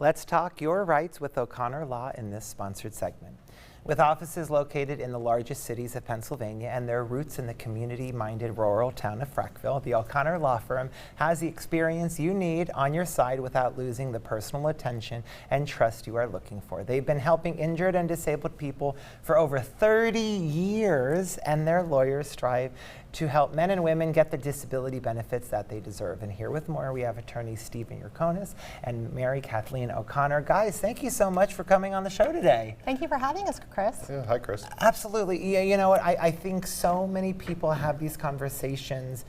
Let's talk your rights with O'Connor Law in this sponsored segment. With offices located in the largest cities of Pennsylvania and their roots in the community-minded rural town of Frackville, the O'Connor Law Firm has the experience you need on your side without losing the personal attention and trust you are looking for. They've been helping injured and disabled people for over 30 years, and their lawyers strive to help men and women get the disability benefits that they deserve. And here with more, we have attorneys Stephen Yurkonis and Mary Kathleen O'Connor. Guys, thank you so much for coming on the show today. Thank you for having us, Chris. Yeah, hi, Chris. Absolutely. Yeah, you know what? I think so many people have these conversations,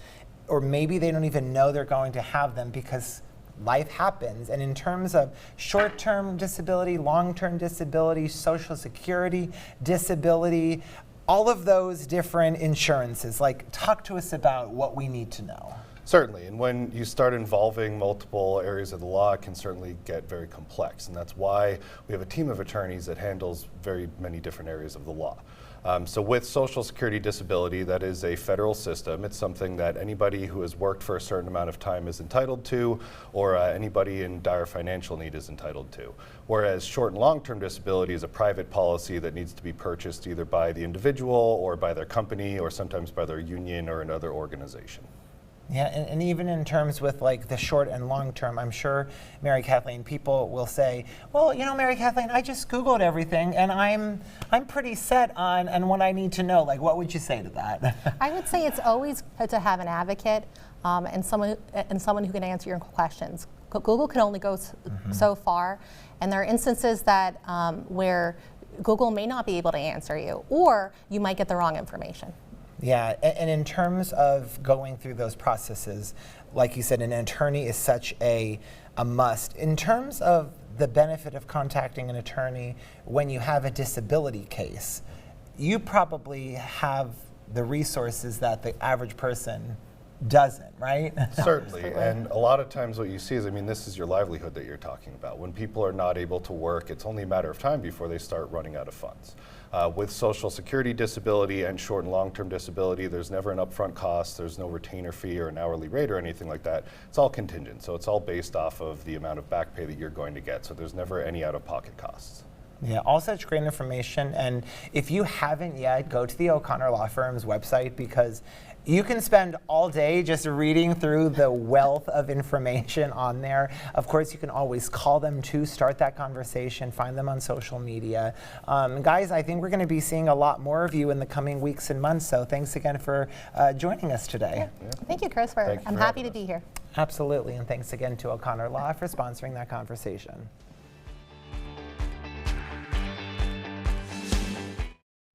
or maybe they don't even know they're going to have them because life happens. And in terms of short-term disability, long-term disability, Social Security disability, all of those different insurances, like talk to us about what we need to know. Certainly, and when you start involving multiple areas of the law, it can certainly get very complex, and that's why we have a team of attorneys that handles very many different areas of the law. So with Social Security disability, that is a federal system. It's something that anybody who has worked for a certain amount of time is entitled to, or anybody in dire financial need is entitled to. Whereas short and long-term disability is a private policy that needs to be purchased either by the individual or by their company or sometimes by their union or another organization. Yeah, and even in terms with like the short and long term, I'm sure, Mary Kathleen, people will say, well, you know, Mary Kathleen, I just Googled everything and I'm pretty set on what I need to know. Like, what would you say to that? I would say it's always good to have an advocate and someone who can answer your questions. Google can only go so far, and there are instances that where Google may not be able to answer you, or you might get the wrong information. Yeah, and in terms of going through those processes, like you said, an attorney is such a must. In terms of the benefit of contacting an attorney when you have a disability case, you probably have the resources that the average person doesn't, right? Certainly, and a lot of times what you see is, I mean, this is your livelihood that you're talking about. When people are not able to work, it's only a matter of time before they start running out of funds. With Social Security disability and short and long-term disability, there's never an upfront cost, there's no retainer fee or an hourly rate or anything like that. It's all contingent, so it's all based off of the amount of back pay that you're going to get, so there's never any out-of-pocket costs. Yeah, all such great information, and if you haven't yet, go to the O'Connor Law Firm's website because you can spend all day just reading through the wealth of information on there. Of course, you can always call them to start that conversation, find them on social media. Guys, I think we're going to be seeing a lot more of you in the coming weeks and months, so thanks again for joining us today. Yeah. Thank you, Chris. I'm happy to be here. Absolutely, and thanks again to O'Connor Law for sponsoring that conversation.